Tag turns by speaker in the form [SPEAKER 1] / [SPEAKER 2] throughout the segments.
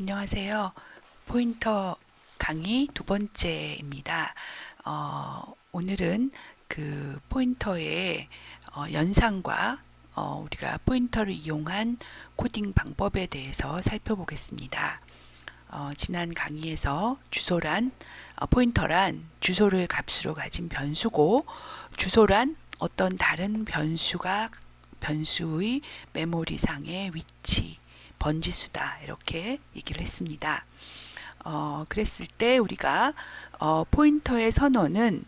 [SPEAKER 1] 안녕하세요. 포인터 강의 두 번째입니다. 오늘은 그 포인터의 연상과 우리가 포인터를 이용한 코딩 방법에 대해서 살펴보겠습니다. 지난 강의에서 포인터란 주소를 값으로 가진 변수고, 주소란 어떤 다른 변수의 메모리상의 위치, 번지수다, 이렇게 얘기를 했습니다. 그랬을 때 우리가 포인터의 선언은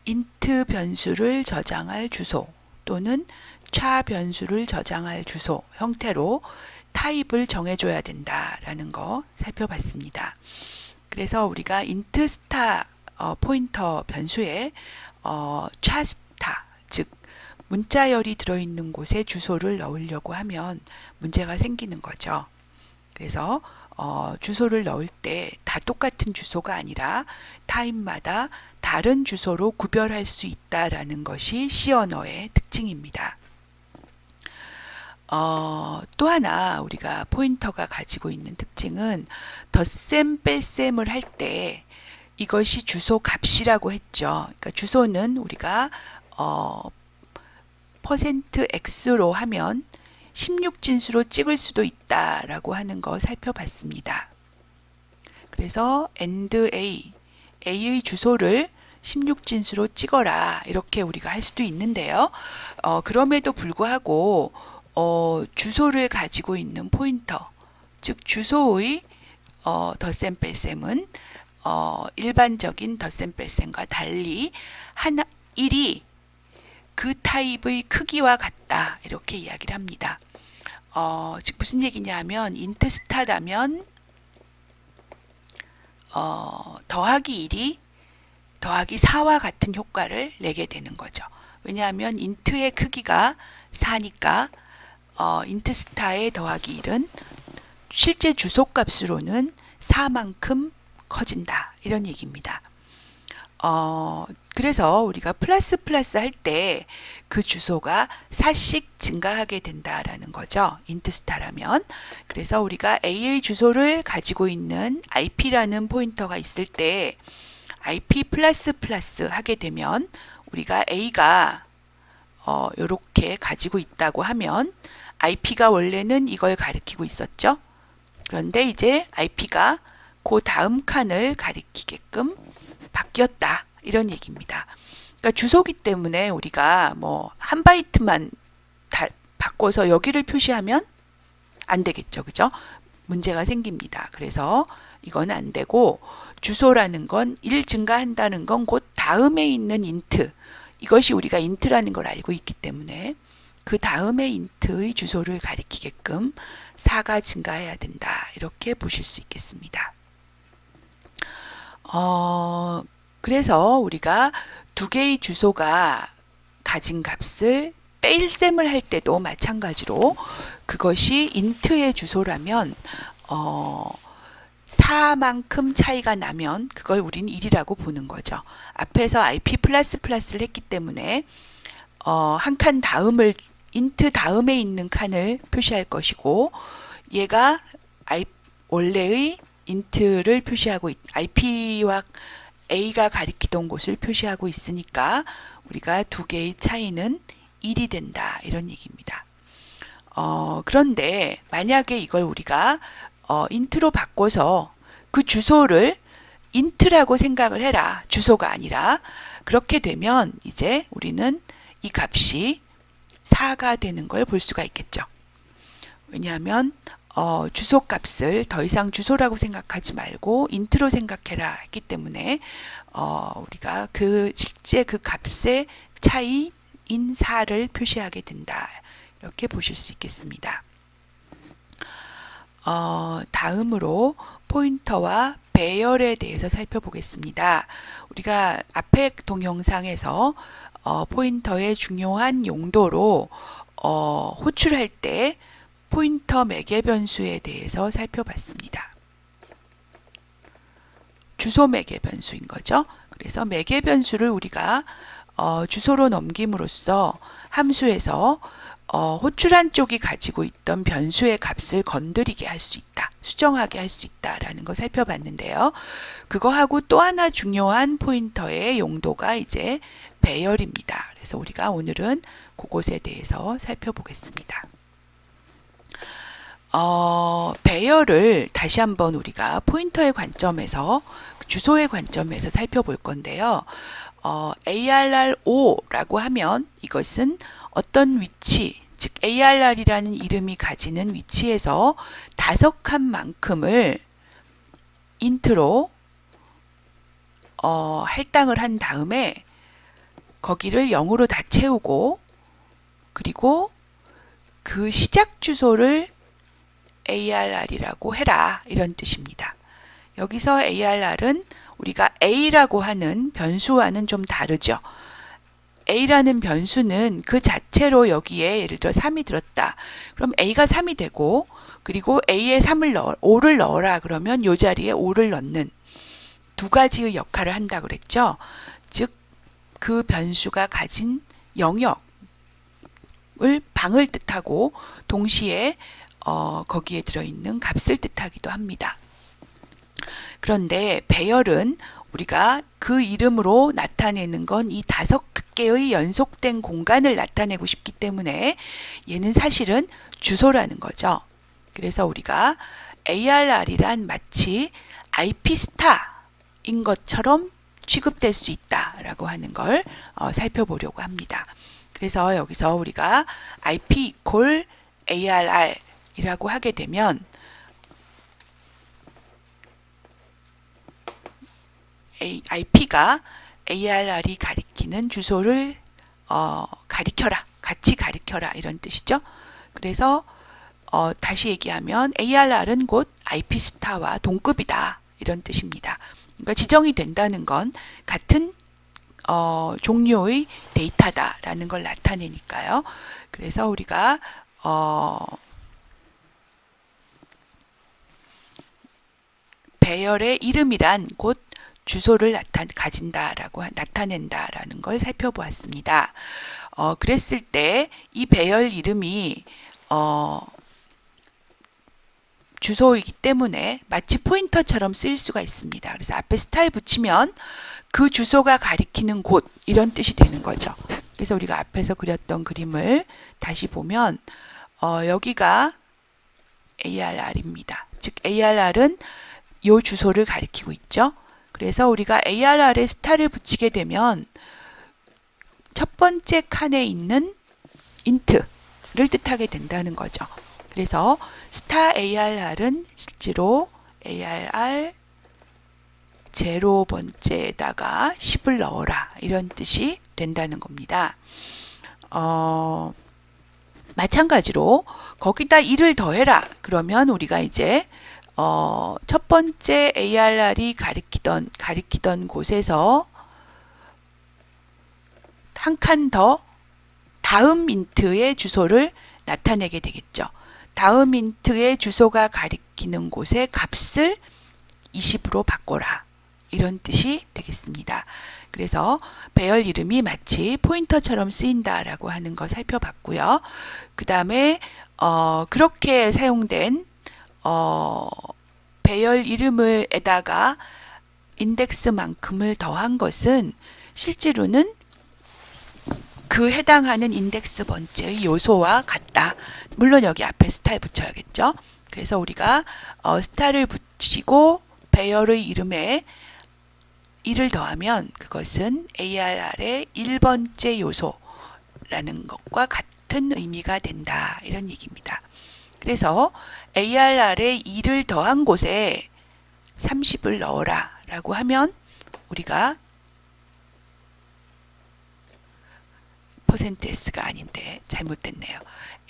[SPEAKER 1] int 변수를 저장할 주소 또는 차 변수를 저장할 주소 형태로 타입을 정해줘야 된다라는 거 살펴봤습니다. 그래서 우리가 int star 포인터 변수에 char 즉 문자열이 들어있는 곳에 주소를 넣으려고 하면 문제가 생기는 거죠. 그래서 주소를 넣을 때 다 똑같은 주소가 아니라 타입마다 다른 주소로 구별할 수 있다라는 것이 C 언어의 특징입니다. 또 하나 우리가 포인터가 가지고 있는 특징은 덧셈 뺄셈을 할 때 이것이 주소 값이라고 했죠. 그러니까 주소는 우리가 %x로 하면 16진수로 찍을 수도 있다라고 하는 거 살펴봤습니다. 그래서 AND A의 주소를 16진수로 찍어라 이렇게 우리가 할 수도 있는데요. 그럼에도 불구하고 주소를 가지고 있는 포인터, 즉 주소의 덧셈 뺄셈은 일반적인 덧셈 뺄셈과 달리 1이 그 타입의 크기와 같다 이렇게 이야기를 합니다. 즉 무슨 얘기냐 하면 int star라면 더하기 1이 더하기 4와 같은 효과를 내게 되는 거죠. 왜냐하면 int의 크기가 4니까 int star의 더하기 1은 실제 주소값으로는 4만큼 커진다 이런 얘기입니다. 그래서 우리가 플러스 할 때 그 주소가 4씩 증가하게 된다라는 거죠. int star라면. 그래서 우리가 A의 주소를 가지고 있는 IP라는 포인터가 있을 때 IP 플러스 하게 되면 우리가 A가 이렇게 가지고 있다고 하면 IP가 원래는 이걸 가리키고 있었죠. 그런데 이제 IP가 그 다음 칸을 가리키게끔 바뀌었다 이런 얘기입니다. 그러니까 주소기 때문에 우리가 뭐 한 바이트만 바꿔서 여기를 표시하면 안 되겠죠, 그죠? 문제가 생깁니다. 그래서 이건 안 되고 주소라는 건 1 증가한다는 건 곧 다음에 있는 int, 이것이 우리가 int라는 걸 알고 있기 때문에 그 다음에 int의 주소를 가리키게끔 4가 증가해야 된다 이렇게 보실 수 있겠습니다. 그래서 우리가 두 개의 주소가 가진 값을 뺄셈을 할 때도 마찬가지로 그것이 int의 주소라면 4만큼 차이가 나면 그걸 우리는 1이라고 보는 거죠. 앞에서 IP 플러스를 했기 때문에 한 칸 다음을 int 다음에 있는 칸을 표시할 것이고 얘가 원래의 int를 표시하고 IP와 A가 가리키던 곳을 표시하고 있으니까 우리가 두 개의 차이는 1이 된다 이런 얘기입니다. 그런데 만약에 이걸 우리가 int로 바꿔서 그 주소를 int라고 생각을 해라. 주소가 아니라. 그렇게 되면 이제 우리는 이 값이 4가 되는 걸 볼 수가 있겠죠. 왜냐하면 주소 값을 더 이상 주소라고 생각하지 말고 int로 생각해라 했기 때문에 우리가 실제 그 값의 차이인 4를 표시하게 된다. 이렇게 보실 수 있겠습니다. 다음으로 포인터와 배열에 대해서 살펴보겠습니다. 우리가 앞의 동영상에서 포인터의 중요한 용도로 호출할 때 포인터 매개 변수에 대해서 살펴봤습니다. 주소 매개 변수인 거죠. 그래서 매개 변수를 우리가 주소로 넘김으로써 함수에서 호출한 쪽이 가지고 있던 변수의 값을 건드리게 할 수 있다, 수정하게 할 수 있다라는 거 살펴봤는데요. 그거하고 또 하나 중요한 포인터의 용도가 이제 배열입니다. 그래서 우리가 오늘은 그것에 대해서 살펴보겠습니다. 배열을 다시 한번 우리가 포인터의 관점에서, 주소의 관점에서 살펴볼 건데요. ARR5라고 하면 이것은 어떤 위치, 즉 ARR이라는 이름이 가지는 위치에서 5칸만큼을 인트로 할당을 한 다음에 거기를 0으로 다 채우고, 그리고 그 시작 주소를 ARR이라고 해라, 이런 뜻입니다. 여기서 ARR은 우리가 A라고 하는 변수와는 좀 다르죠. A라는 변수는 그 자체로 여기에 예를 들어 3이 들었다. 그럼 A가 3이 되고, 그리고 A에 5를 넣어라. 그러면 이 자리에 5를 넣는 두 가지의 역할을 한다 그랬죠. 즉, 그 변수가 가진 영역을 방을 뜻하고 동시에 거기에 들어있는 값을 뜻하기도 합니다. 그런데 배열은 우리가 그 이름으로 나타내는 건 이 5개의 연속된 공간을 나타내고 싶기 때문에 얘는 사실은 주소라는 거죠. 그래서 우리가 ARR이란 마치 IP 스타인 것처럼 취급될 수 있다라고 하는 걸 살펴보려고 합니다. 그래서 여기서 우리가 IP equal ARR 이라고 하게 되면 IP가 ARR이 가리키는 주소를 가리켜라, 같이 가리켜라, 이런 뜻이죠. 그래서 다시 얘기하면 ARR은 곧 IP 스타와 동급이다, 이런 뜻입니다. 그러니까 지정이 된다는 건 같은 종류의 데이터다라는 걸 나타내니까요. 그래서 우리가 배열의 이름이란 곧 주소를 나타낸다라는 걸 살펴보았습니다. 그랬을 때 이 배열 이름이 주소이기 때문에 마치 포인터처럼 쓰일 수가 있습니다. 그래서 앞에 스타일 붙이면 그 주소가 가리키는 곳, 이런 뜻이 되는 거죠. 그래서 우리가 앞에서 그렸던 그림을 다시 보면 여기가 ARR입니다. 즉 ARR은 이 주소를 가리키고 있죠. 그래서 우리가 ARR에 스타를 붙이게 되면 첫 번째 칸에 있는 int를 뜻하게 된다는 거죠. 그래서 스타 ARR은 실제로 ARR 0번째에다가 10을 넣어라, 이런 뜻이 된다는 겁니다. 마찬가지로 거기다 1을 더해라. 그러면 우리가 이제 첫 번째 ARR이 가리키던 곳에서 한 칸 더 다음 인트의 주소를 나타내게 되겠죠. 다음 인트의 주소가 가리키는 곳의 값을 20으로 바꿔라, 이런 뜻이 되겠습니다. 그래서 배열 이름이 마치 포인터처럼 쓰인다라고 하는 거 살펴봤고요. 그 다음에 그렇게 사용된 배열 이름에다가 인덱스만큼을 더한 것은 실제로는 그 해당하는 인덱스 번째의 요소와 같다. 물론 여기 앞에 스타를 붙여야겠죠. 그래서 우리가 스타를 붙이고 배열의 이름에 1을 더하면 그것은 ARR의 1번째 요소라는 것과 같은 의미가 된다, 이런 얘기입니다. 그래서 ARR에 2를 더한 곳에 30을 넣어라 라고 하면 우리가 %s가 아닌데 잘못됐네요.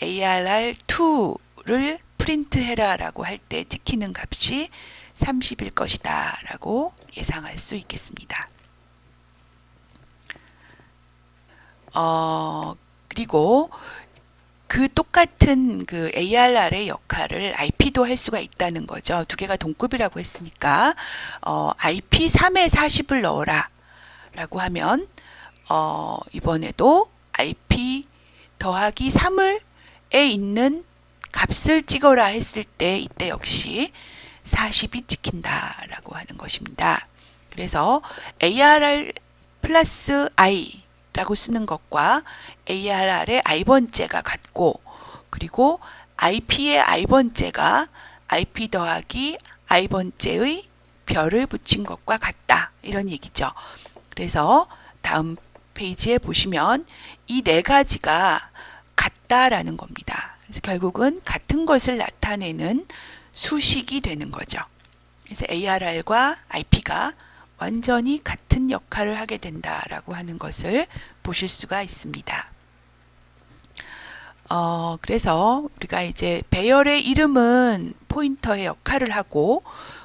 [SPEAKER 1] ARR2를 프린트해라 라고 할 때 찍히는 값이 30일 것이다 라고 예상할 수 있겠습니다. 그리고 그 똑같은 그 ARR의 역할을 IP도 할 수가 있다는 거죠. 두 개가 동급이라고 했으니까 IP 3에 40을 넣어라 라고 하면 이번에도 IP 더하기 3에 있는 값을 찍어라 했을 때 이때 역시 40이 찍힌다라고 하는 것입니다. 그래서 ARR 플러스 i라고 쓰는 것과 ARR의 i번째가 같고, 그리고 IP의 i번째가 IP 더하기 i번째의 별을 붙인 것과 같다, 이런 얘기죠. 그래서 다음 페이지에 보시면 이 네 가지가 같다라는 겁니다. 그래서 결국은 같은 것을 나타내는 수식이 되는 거죠. 그래서 ARR과 IP가 완전히 같은 역할을 하게 된다라고 하는 것을 보실 수가 있습니다. 그래서 우리가 이제 배열의 이름은 포인터의 역할을 하고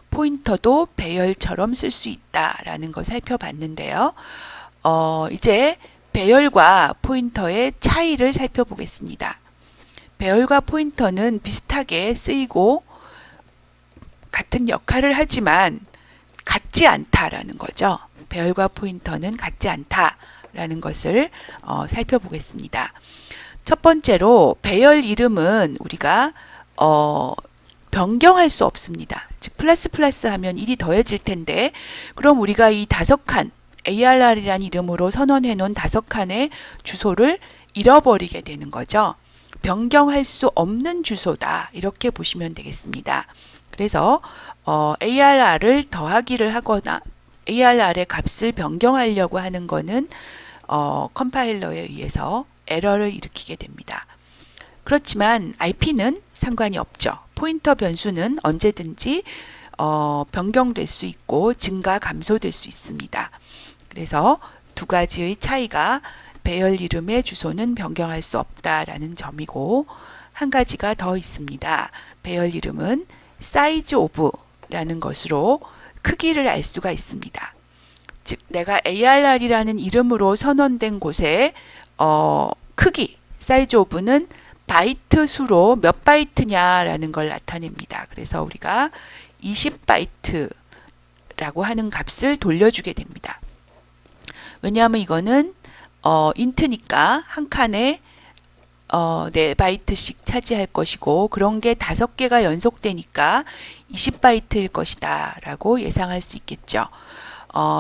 [SPEAKER 1] 포인터도 배열처럼 쓸 수 있다라는 걸 살펴봤는데요. 이제 배열과 포인터의 차이를 살펴보겠습니다. 배열과 포인터는 비슷하게 쓰이고 같은 역할을 하지만 같지 않다라는 거죠. 배열과 포인터는 같지 않다라는 것을 살펴보겠습니다. 첫 번째로 배열 이름은 우리가 변경할 수 없습니다. 즉 플러스 하면 1이 더해질 텐데, 그럼 우리가 이 5칸 ARR이라는 이름으로 선언해 놓은 5칸의 주소를 잃어버리게 되는 거죠. 변경할 수 없는 주소다, 이렇게 보시면 되겠습니다. 그래서 ARR을 더하기를 하거나 ARR의 값을 변경하려고 하는 것은 컴파일러에 의해서 에러를 일으키게 됩니다. 그렇지만 IP는 상관이 없죠. 포인터 변수는 언제든지 변경될 수 있고 증가, 감소될 수 있습니다. 그래서 두 가지의 차이가 배열 이름의 주소는 변경할 수 없다라는 점이고, 한 가지가 더 있습니다. 배열 이름은 사이즈 오브라는 것으로 크기를 알 수가 있습니다. 즉 내가 ARR이라는 이름으로 선언된 곳에 크기, 사이즈 오브는 바이트 수로 몇 바이트냐라는 걸 나타냅니다. 그래서 우리가 20바이트라고 하는 값을 돌려주게 됩니다. 왜냐하면 이거는 인트니까 한 칸에 4바이트씩 차지할 것이고, 그런 게 5개가 연속되니까 20바이트일 것이다 라고 예상할 수 있겠죠.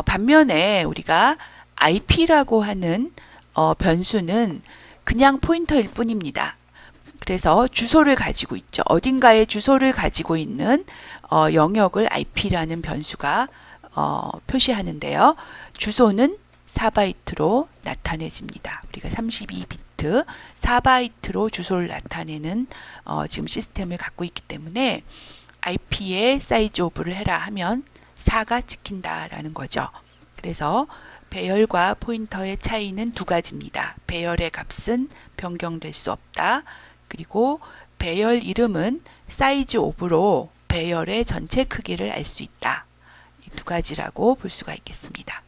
[SPEAKER 1] 반면에 우리가 IP라고 하는 변수는 그냥 포인터일 뿐입니다. 그래서 주소를 가지고 있죠. 어딘가에 주소를 가지고 있는 영역을 IP라는 변수가 표시하는데요. 주소는 4바이트로 나타내집니다. 우리가 32비트 4바이트로 주소를 나타내는 지금 시스템을 갖고 있기 때문에 IP에 사이즈 오브를 해라 하면 4가 찍힌다라는 거죠. 그래서 배열과 포인터의 차이는 두 가지입니다. 배열의 값은 변경될 수 없다. 그리고 배열 이름은 사이즈 오브로 배열의 전체 크기를 알 수 있다. 이 두 가지라고 볼 수가 있겠습니다.